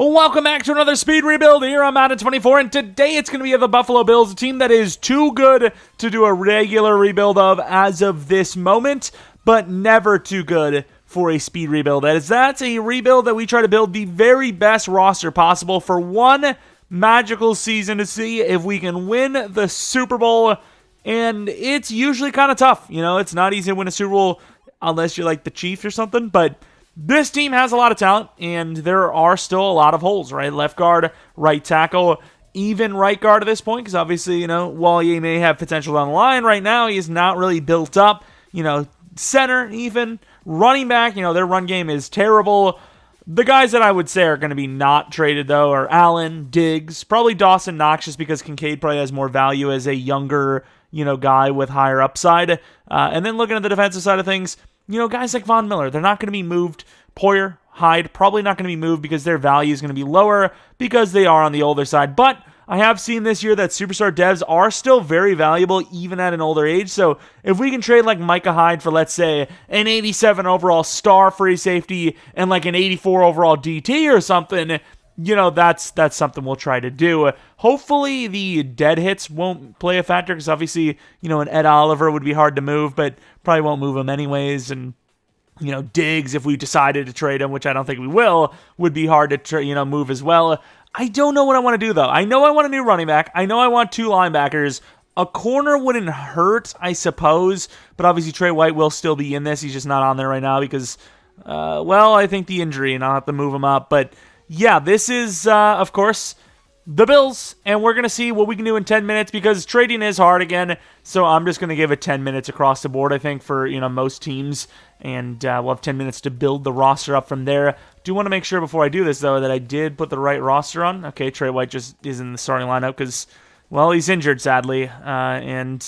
Welcome back to another speed rebuild here on Madden 24, and today it's going to be the Buffalo Bills, a team that is too good to do a regular rebuild of as of this moment, but never too good for a speed rebuild. As that's a rebuild that we try to build the very best roster possible for one magical season to see if we can win the Super Bowl, and it's usually kind of tough. You know, it's not easy to win a Super Bowl unless you're like the Chiefs or something, but this team has a lot of talent, and there are still a lot of holes, right? Left guard, right tackle, even right guard at this point, because obviously, you know, while he may have potential down the line, right now he's not really built up. You know, center, even running back, you know, their run game is terrible. The guys that I would say are going to be not traded, though, are Allen, Diggs, probably Dawson Knox, just because Kincaid probably has more value as a younger, you know, guy with higher upside. And then looking at the defensive side of things, you know, guys like Von Miller, they're not going to be moved. Poyer, Hyde, probably not going to be moved because their value is going to be lower because they are on the older side. But I have seen this year that superstar devs are still very valuable even at an older age. So if we can trade like Micah Hyde for, let's say, an 87 overall star free safety and like an 84 overall DT or something, you know, that's something we'll try to do. Hopefully the dead hits won't play a factor because obviously, you know, an Ed Oliver would be hard to move, but probably won't move him anyways. And, you know, Diggs, if we decided to trade him, which I don't think we will, would be hard to, move as well. I don't know what I want to do, though. I know I want a new running back. I know I want two linebackers. A corner wouldn't hurt, I suppose, but obviously Trey White will still be in this. He's just not on there right now because, I think the injury, and I'll have to move him up. But yeah, this is, of course, the Bills, and we're going to see what we can do in 10 minutes because trading is hard again, so I'm just going to give it 10 minutes across the board, I think, for, most teams, and we'll have 10 minutes to build the roster up from there. Do want to make sure before I do this, though, that I did put the right roster on. Okay, Trey White just is in the starting lineup because, well, he's injured, sadly, and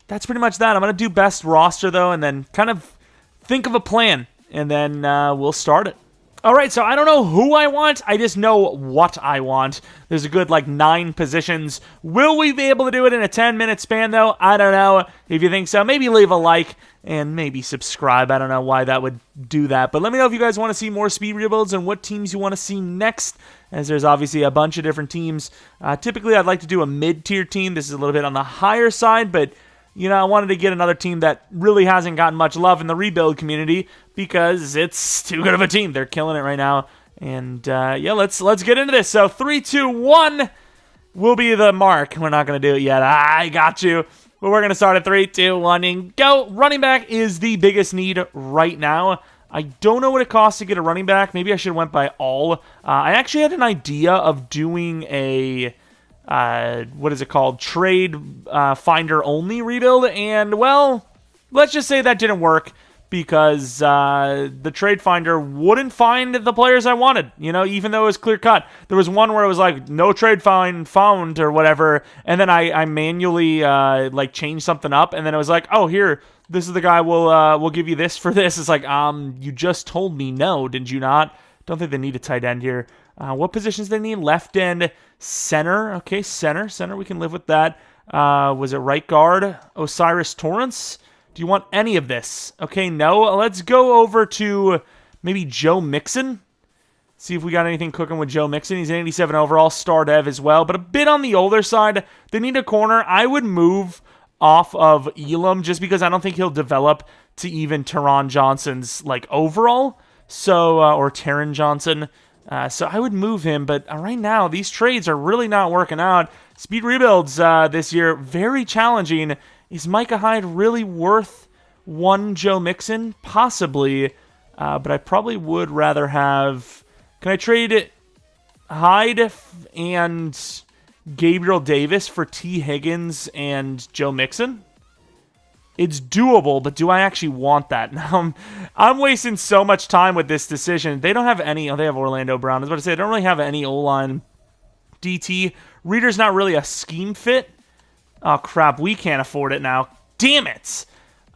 that's pretty much that. I'm going to do best roster, though, and then kind of think of a plan, and then we'll start it. All right, so I don't know who I want. I just know what I want. There's a good, 9 positions. Will we be able to do it in a 10-minute span, though? I don't know. If you think so, maybe leave a like and maybe subscribe. I don't know why that would do that. But let me know if you guys want to see more speed rebuilds and what teams you want to see next, as there's obviously a bunch of different teams. Typically, I'd like to do a mid-tier team. This is a little bit on the higher side, but I wanted to get another team that really hasn't gotten much love in the rebuild community because it's too good of a team. They're killing it right now. And, let's get into this. So 3, 2, 1 will be the mark. We're not going to do it yet. I got you. But we're going to start at 3, 2, 1, and go. Running back is the biggest need right now. I don't know what it costs to get a running back. Maybe I should have went by all. I actually had an idea of doing a what is it called? Trade finder only rebuild, and well, let's just say that didn't work because the trade finder wouldn't find the players I wanted, even though it was clear cut. There was one where it was like no trade find found or whatever, and then I manually changed something up, and then it was like, oh, here, this is the guy, we'll give you this for this. It's like, you just told me no, did you not? Don't think they need a tight end here. What positions they need? Left end, center. Okay, center. We can live with that. Was it right guard? Osiris Torrance? Do you want any of this? Okay, no. Let's go over to maybe Joe Mixon. See if we got anything cooking with Joe Mixon. He's an 87 overall, star dev as well, but a bit on the older side. They need a corner. I would move off of Elam just because I don't think he'll develop to even Teron Johnson's overall. So, or Taron Johnson. So I would move him, but right now, these trades are really not working out. Speed rebuilds this year, very challenging. Is Micah Hyde really worth one Joe Mixon? Possibly, but I probably would rather have... Can I trade Hyde and Gabriel Davis for T. Higgins and Joe Mixon? It's doable, but do I actually want that? Now, I'm wasting so much time with this decision. They don't have any... Oh, they have Orlando Brown. I was about to say, they don't really have any O-line DT. Reader's not really a scheme fit. Oh, crap. We can't afford it now. Damn it.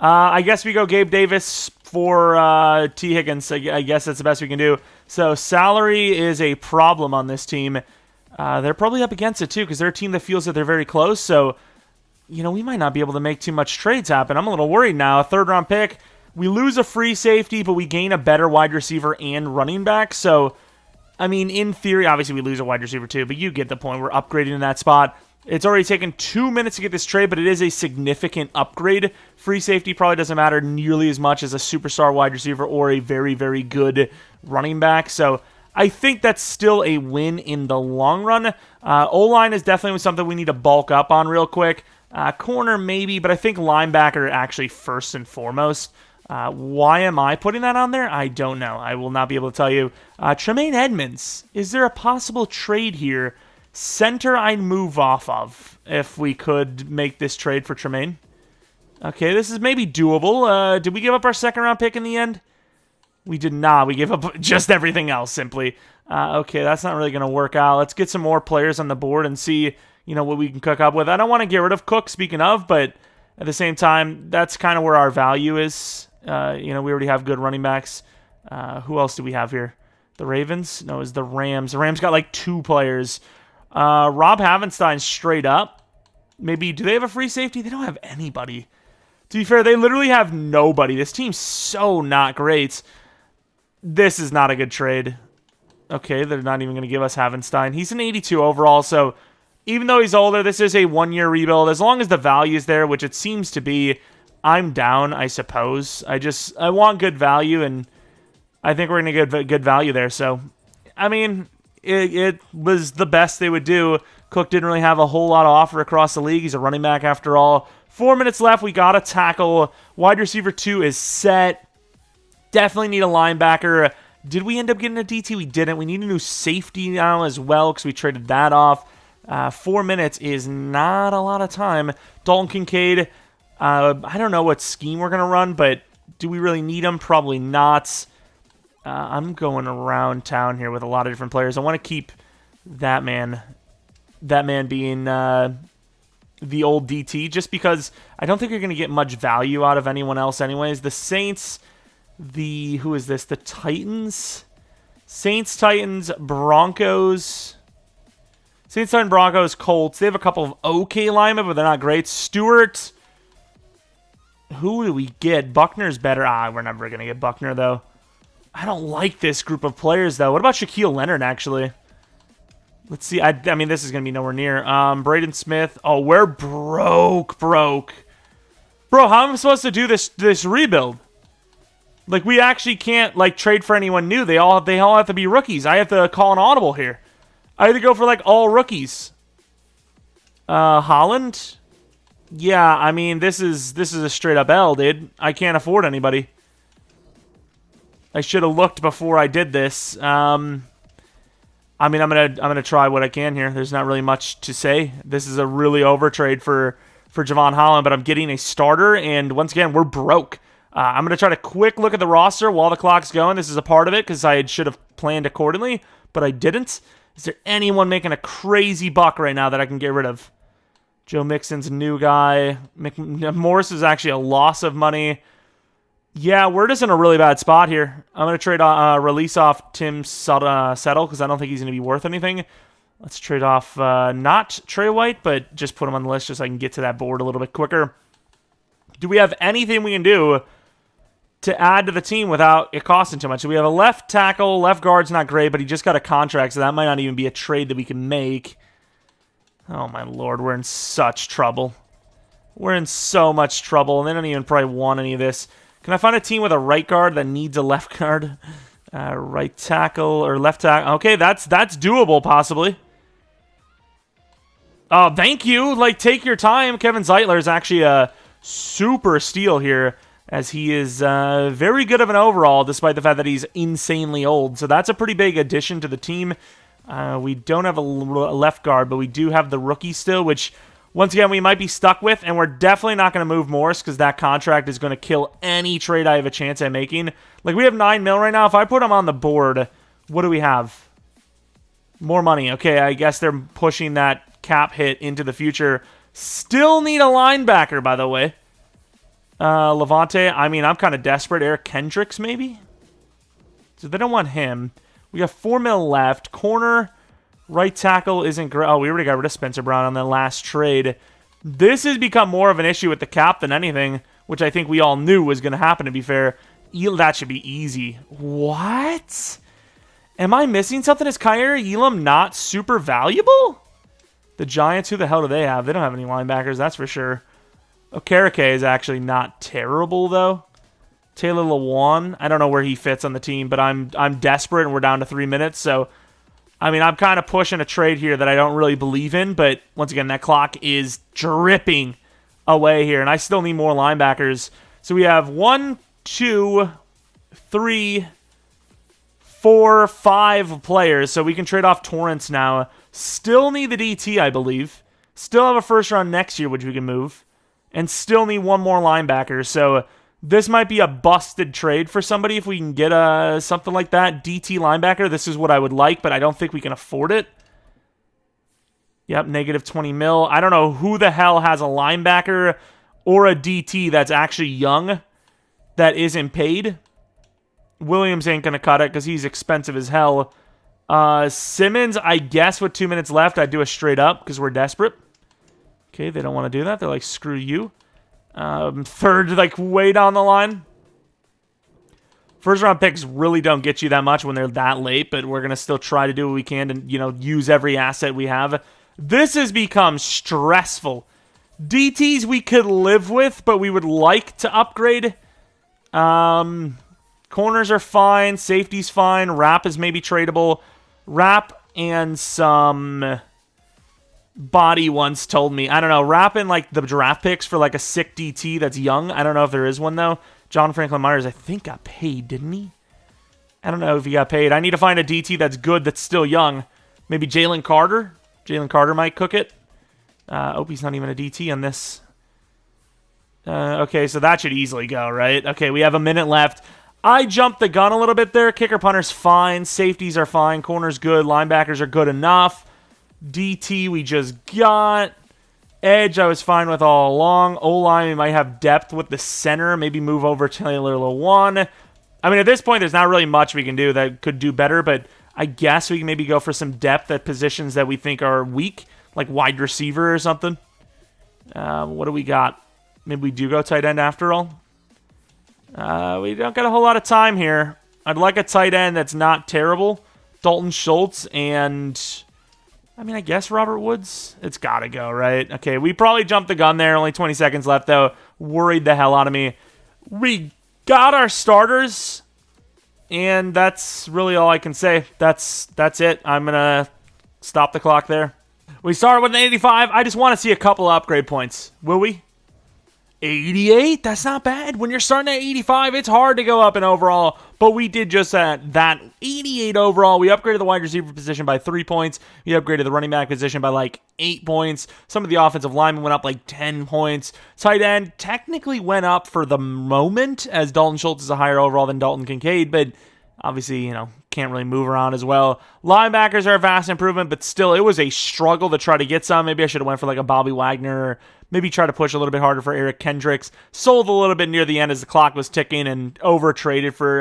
I guess we go Gabe Davis for T. Higgins. I guess that's the best we can do. So, salary is a problem on this team. They're probably up against it, too, because they're a team that feels that they're very close, so... we might not be able to make too much trades happen. I'm a little worried now. A third-round pick. We lose a free safety, but we gain a better wide receiver and running back. So I mean, in theory, obviously we lose a wide receiver too, but you get the point. We're upgrading in that spot. It's already taken 2 minutes to get this trade, but it is a significant upgrade. Free safety probably doesn't matter nearly as much as a superstar wide receiver or a very, very good running back. So I think that's still a win in the long run. O-line is definitely something we need to bulk up on real quick. Corner maybe, but I think linebacker actually first and foremost. Why am I putting that on there? I don't know. I will not be able to tell you. Tremaine Edmonds, is there a possible trade here? Center I'd move off of if we could make this trade for Tremaine. Okay, this is maybe doable. Did we give up our second round pick in the end? We did not. We gave up just everything else, simply. Okay, that's not really going to work out. Let's get some more players on the board and see, what we can cook up with. I don't want to get rid of Cook, speaking of, but at the same time, that's kind of where our value is. We already have good running backs. Who else do we have here? The Ravens? No, it's the Rams. The Rams got like 2 players. Rob Havenstein straight up. Maybe, do they have a free safety? They don't have anybody. To be fair, they literally have nobody. This team's so not great. This is not a good trade. Okay, they're not even going to give us Havenstein. He's an 82 overall, so even though he's older, this is a 1-year rebuild. As long as the value is there, which it seems to be, I'm down, I suppose. I want good value, and I think we're going to get good value there. So, I mean, it was the best they would do. Cook didn't really have a whole lot of offer across the league. He's a running back after all. 4 minutes left. We got a tackle. Wide receiver 2 is set. Definitely need a linebacker. Did we end up getting a DT? We didn't. We need a new safety now as well because we traded that off. 4 minutes is not a lot of time. Dalton Kincaid, I don't know what scheme we're going to run, but do we really need him? Probably not. I'm going around town here with a lot of different players. I want to keep that man being the old DT, just because I don't think you're going to get much value out of anyone else anyways. The Saints, who is this? The Titans? Saints, Titans, Broncos. Saints, Titans, Broncos, Colts. They have a couple of okay linemen, but they're not great. Stewart. Who do we get? Buckner's better. We're never going to get Buckner, though. I don't like this group of players, though. What about Shaquille Leonard, actually? Let's see. I mean, this is going to be nowhere near. Braden Smith. Oh, we're broke. Bro, how am I supposed to do this rebuild? Like, we actually can't, trade for anyone new. They all have to be rookies. I have to call an audible here. I have to go for, all rookies. Holland? Yeah, I mean, this is a straight-up L, dude. I can't afford anybody. I should have looked before I did this. I mean, I'm gonna try what I can here. There's not really much to say. This is a really overtrade for Javon Holland, but I'm getting a starter, and once again, we're broke. I'm gonna try to quick look at the roster while the clock's going. This is a part of it because I should have planned accordingly, but I didn't. Is there anyone making a crazy buck right now that I can get rid of? Joe Mixon's a new guy. Morris is actually a loss of money. Yeah, we're just in a really bad spot here. I'm going to trade release off Tim Settle because I don't think he's going to be worth anything. Let's trade off not Trey White, but just put him on the list just so I can get to that board a little bit quicker. Do we have anything we can do to add to the team without it costing too much? So we have a left tackle. Left guard's not great, but he just got a contract, so that might not even be a trade that we can make. Oh, my Lord, we're in such trouble. We're in so much trouble, and they don't even probably want any of this. Can I find a team with a right guard that needs a left guard? Right tackle or left tackle. Okay, that's doable, possibly. Oh, thank you. Take your time. Kevin Zeitler is actually a super steal here, as he is very good of an overall, despite the fact that he's insanely old. So that's a pretty big addition to the team. We don't have a left guard, but we do have the rookie still, which, once again, we might be stuck with, and we're definitely not going to move Morris because that contract is going to kill any trade I have a chance at making. We have $9 million right now. If I put him on the board, what do we have? More money. Okay, I guess they're pushing that cap hit into the future. Still need a linebacker, by the way. Levante, I mean, I'm kind of desperate. Eric Kendricks, maybe? So they don't want him. We got $4 million left. Corner, right tackle isn't great. Oh, we already got rid of Spencer Brown on the last trade. This has become more of an issue with the cap than anything, which I think we all knew was going to happen, to be fair. That should be easy. What? Am I missing something? Is Kyer Elam not super valuable? The Giants, who the hell do they have? They don't have any linebackers, that's for sure. Okereke is actually not terrible, though. Taylor Lewan, I don't know where he fits on the team, but I'm desperate, and we're down to 3 minutes, so... I mean, I'm kind of pushing a trade here that I don't really believe in, but once again, that clock is dripping away here, and I still need more linebackers. So we have 1, 2, 3, 4, 5 players, so we can trade off Torrance now. Still need the DT, I believe. Still have a first round next year, which we can move. And still need one more linebacker, so this might be a busted trade for somebody if we can get something like that. DT linebacker, this is what I would like, but I don't think we can afford it. Yep, negative 20 mil. I don't know who the hell has a linebacker or a DT that's actually young that isn't paid. Williams ain't going to cut it because he's expensive as hell. Simmons, I guess with 2 minutes left, I'd do a straight up because we're desperate. Okay, they don't want to do that. They're like, screw you. Third, like, way down the line. First round picks really don't get you that much when they're that late, but we're going to still try to do what we can to, use every asset we have. This has become stressful. DTs we could live with, but we would like to upgrade. Corners are fine. Safety's fine. Wrap is maybe tradable. Wrap and some... Body once told me, I don't know, wrapping like the draft picks for like a sick DT that's young. I don't know if there is one though. John Franklin Myers, I think, got paid, didn't he? I don't know if he got paid. I need to find a DT that's good that's still young. Maybe Jalen Carter. Jalen Carter might cook it. He's not even a DT on this. Okay, so that should easily go, right? Okay, we have a minute left. I jumped the gun a little bit there. Kicker punter's fine. Safeties are fine. Corner's good. Linebackers are good enough. DT we just got. Edge I was fine with all along. O-line we might have depth with the center. Maybe move over Taylor Lewan. I mean, at this point, there's not really much we can do that could do better, but I guess we can maybe go for some depth at positions that we think are weak, like wide receiver or something. What do we got? Maybe we do go tight end after all. We don't got a whole lot of time here. I'd like a tight end that's not terrible. Dalton Schultz and... I mean, I guess Robert Woods. It's got to go, right? Okay, we probably jumped the gun there. Only 20 seconds left, though. Worried the hell out of me. We got our starters, and that's really all I can say. That's it. I'm going to stop the clock there. We started with an 85. I just want to see a couple upgrade points. Will we? 88? That's not bad. When you're starting at 85, it's hard to go up in overall, but we did just that 88 overall. We upgraded the wide receiver position by 3 points. We upgraded the running back position by like 8 points. Some of the offensive linemen went up like 10 points. Tight end technically went up for the moment, as Dalton Schultz is a higher overall than Dalton Kincaid, but obviously, can't really move around as well. Linebackers are a vast improvement, but still, it was a struggle to try to get some. Maybe I should have went for like a Bobby Wagner, or maybe try to push a little bit harder for Eric Kendricks. Sold a little bit near the end as the clock was ticking and over-traded for,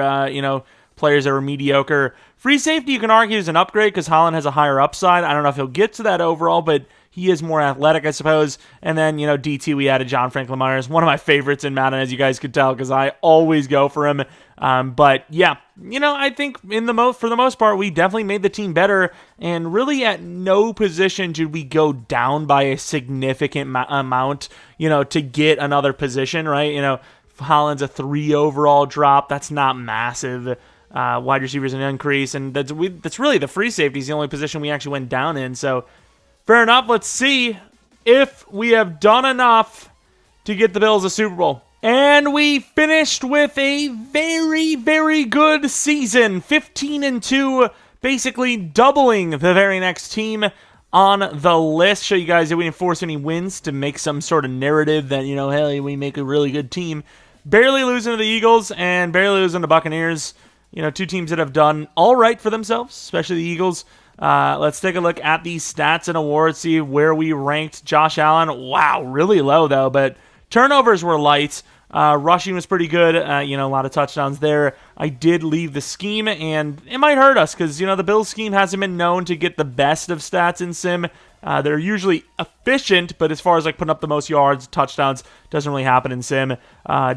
players that were mediocre. Free safety, you can argue, is an upgrade because Holland has a higher upside. I don't know if he'll get to that overall, but he is more athletic, I suppose. And then, DT, we added John Franklin Myers, one of my favorites in Madden, as you guys could tell, because I always go for him. But yeah, I think for the most part, we definitely made the team better. And really, at no position should we go down by a significant amount, to get another position, right? Holland's a 3 overall drop. That's not massive. Wide receivers an increase, and that's really the free safety is the only position we actually went down in. So fair enough. Let's see if we have done enough to get the Bills a Super Bowl. And we finished with a very, very good season. 15-2, basically doubling the very next team on the list. Show you guys that we didn't force any wins to make some sort of narrative that, hey, we make a really good team. Barely losing to the Eagles and barely losing to Buccaneers. Two teams that have done all right for themselves, especially the Eagles. Let's take a look at the stats and awards, see where we ranked Josh Allen. Wow, really low, though, but turnovers were light. Rushing was pretty good. A lot of touchdowns there. I did leave the scheme, and it might hurt us because, the Bills scheme hasn't been known to get the best of stats in Sim. They're usually efficient, but as far as putting up the most yards, touchdowns, doesn't really happen in Sim.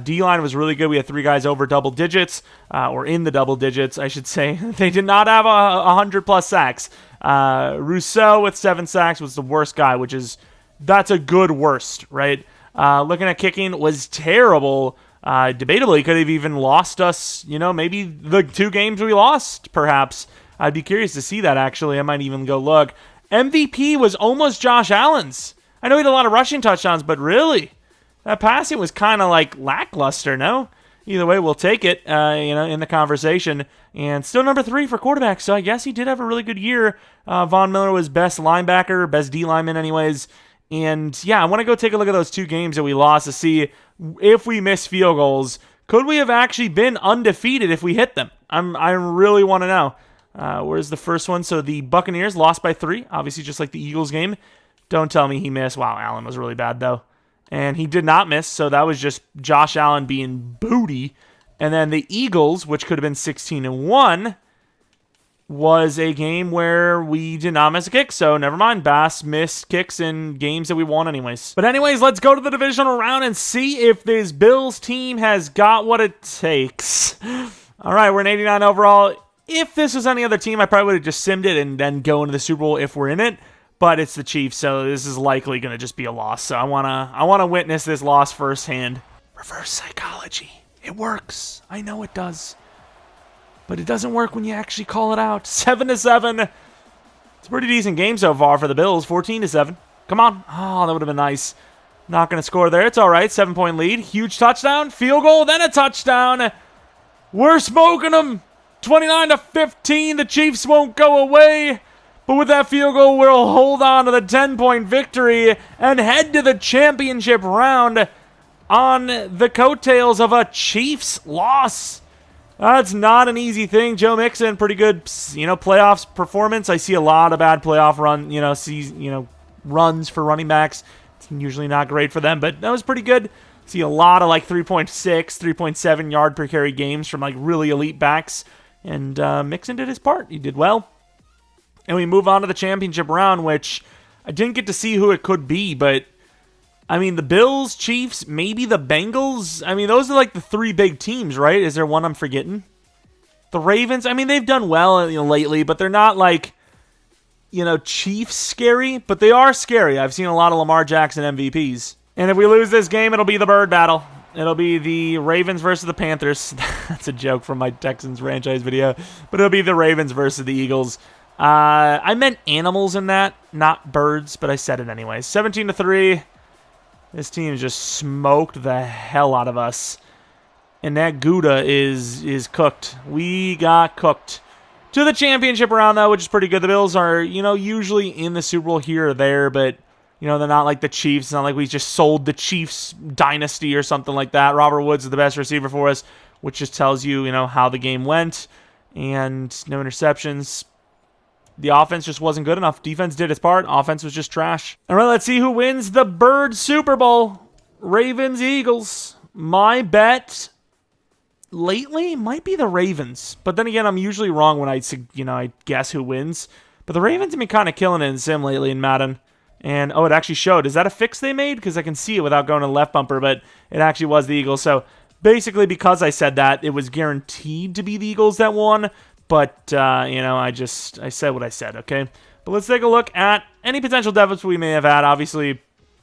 D-line was really good. We had 3 guys over double digits, or in the double digits, I should say. They did not have 100-plus sacks. Rousseau with 7 sacks was the worst guy, that's a good worst, right? Looking at kicking was terrible. Debatably, could have even lost us, maybe the 2 games we lost, perhaps. I'd be curious to see that, actually. I might even go look. MVP was almost Josh Allen's. I know he had a lot of rushing touchdowns, but really, that passing was kind of lackluster, no? Either way, we'll take it, in the conversation. And still number 3 for quarterback, so I guess he did have a really good year. Von Miller was best linebacker, best D lineman anyways. And yeah, I want to go take a look at those 2 games that we lost to see if we missed field goals. Could we have actually been undefeated if we hit them? I really want to know. Where's the first one? So the Buccaneers lost by 3, obviously just like the Eagles game. Don't tell me he missed. Wow, Allen was really bad though. And he did not miss, so that was just Josh Allen being booty. And then the Eagles, which could have been 16-1, was a game where we did not miss a kick, so never mind. Bass missed kicks in games that we won anyways. But anyways, let's go to the divisional round and see if this Bills team has got what it takes. All right, we're an 89 overall. If this was any other team, I probably would have just simmed it and then go into the Super Bowl if we're in it. But it's the Chiefs, so this is likely going to just be a loss. So I wanna witness this loss firsthand. Reverse psychology. It works. I know it does. But it doesn't work when you actually call it out. 7-7. It's a pretty decent game so far for the Bills. 14-7. Come on. Oh, that would have been nice. Not going to score there. It's all right. 7-point lead. Huge touchdown. Field goal, then a touchdown. We're smoking them. 29-15. The Chiefs won't go away. But with that field goal, we'll hold on to the 10-point victory and head to the championship round on the coattails of a Chiefs loss. That's not an easy thing. Joe Mixon, pretty good, playoffs performance. I see a lot of bad playoff runs for running backs. It's usually not great for them, but that was pretty good. See a lot of 3.6, 3.7 yard per carry games from really elite backs. And Mixon did his part. He did well. And we move on to the championship round, which I didn't get to see who it could be, but the Bills, Chiefs, maybe the Bengals. Those are the 3 big teams, right? Is there one I'm forgetting? The Ravens, they've done well lately, but they're not Chiefs scary, but they are scary. I've seen a lot of Lamar Jackson MVPs. And if we lose this game, it'll be the bird battle. It'll be the Ravens versus the Panthers. That's a joke from my Texans franchise video, but it'll be the Ravens versus the Eagles. I meant animals in that, not birds, but I said it anyways. 17-3. This team just smoked the hell out of us. And that Gouda is cooked. We got cooked. To the championship round, though, which is pretty good. The Bills are, usually in the Super Bowl here or there, but, they're not like the Chiefs. It's not like we just sold the Chiefs dynasty or something like that. Robert Woods is the best receiver for us, which just tells you, how the game went. And no interceptions. The offense just wasn't good enough. Defense did its part. Offense was just trash. All right, let's see who wins the Bird Super Bowl. Ravens, Eagles. My bet lately might be the Ravens. But then again, I'm usually wrong when I guess who wins. But the Ravens have been kind of killing it in Sim lately in Madden. And, it actually showed. Is that a fix they made? Because I can see it without going to the left bumper, but it actually was the Eagles. So basically, because I said that, it was guaranteed to be the Eagles that won. But, I said what I said, okay? But let's take a look at any potential deficits we may have had. Obviously,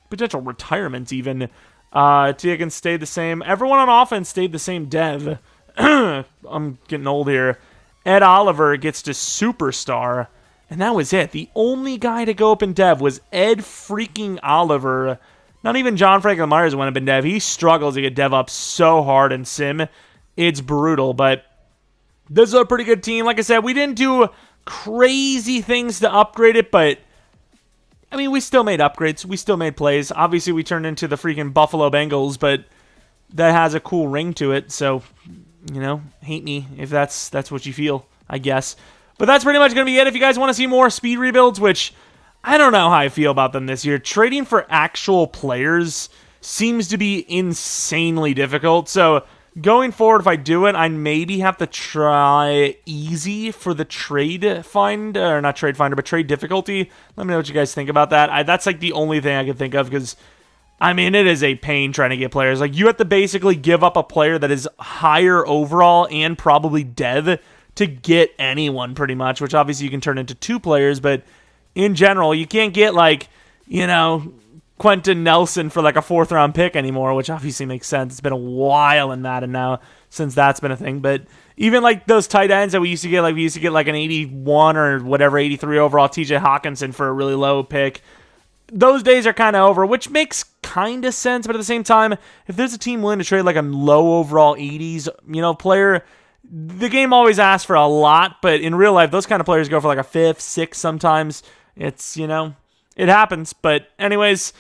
potential retirements even. Teagan stayed the same. Everyone on offense stayed the same dev. I'm getting old here. Ed Oliver gets to superstar. And that was it. The only guy to go up in dev was Ed freaking Oliver. Not even John Franklin Myers went up in dev. He struggles to get dev up so hard in Sim. It's brutal, but this is a pretty good team. Like I said, we didn't do crazy things to upgrade it, but we still made upgrades. We still made plays. Obviously, we turned into the freaking Buffalo Bengals, but that has a cool ring to it. So, hate me if that's what you feel, I guess. But that's pretty much going to be it. If you guys want to see more speed rebuilds, which I don't know how I feel about them this year, trading for actual players seems to be insanely difficult. So going forward, if I do it, I maybe have to try easy for the trade find, or not trade finder, but trade difficulty. Let me know what you guys think about that. That's like the only thing I can think of, because I mean, it is a pain trying to get players. Like, you have to basically give up a player that is higher overall and probably dev to get anyone, pretty much, which obviously you can turn into 2 players, but in general, you can't get, like, you know, Quentin Nelson for, like, a 4th-round pick anymore, which obviously makes sense. It's been a while in Madden now since that's been a thing, but even, like, those tight ends that we used to get, like, an 81 or whatever, 83 overall TJ Hawkinson for a really low pick. Those days are kind of over, which makes kind of sense, but at the same time, if there's a team willing to trade like a low overall 80s, you know, player, the game always asks for a lot, but in real life, those kind of players go for like a 5th, 6th sometimes. It's, you know, it happens. But anyways,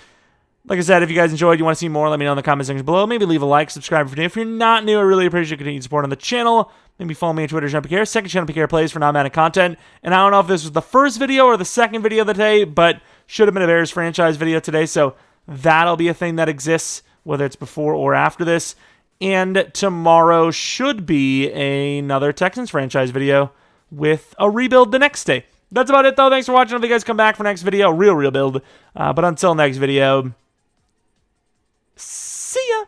like I said, if you guys enjoyed, you want to see more, let me know in the comment section below. Maybe leave a like, subscribe if you're new. If you're not new, I really appreciate your continued support on the channel. Maybe follow me on Twitter, Jeromepkr. Second channel, PKR Plays for non-Madden content. And I don't know if this was the first video or the second video of the day, but should have been a Bears franchise video today. So that'll be a thing that exists, whether it's before or after this. And tomorrow should be another Texans franchise video with a rebuild the next day. That's about it, though. Thanks for watching. If you guys come back for next video, real build. But until next video, see ya.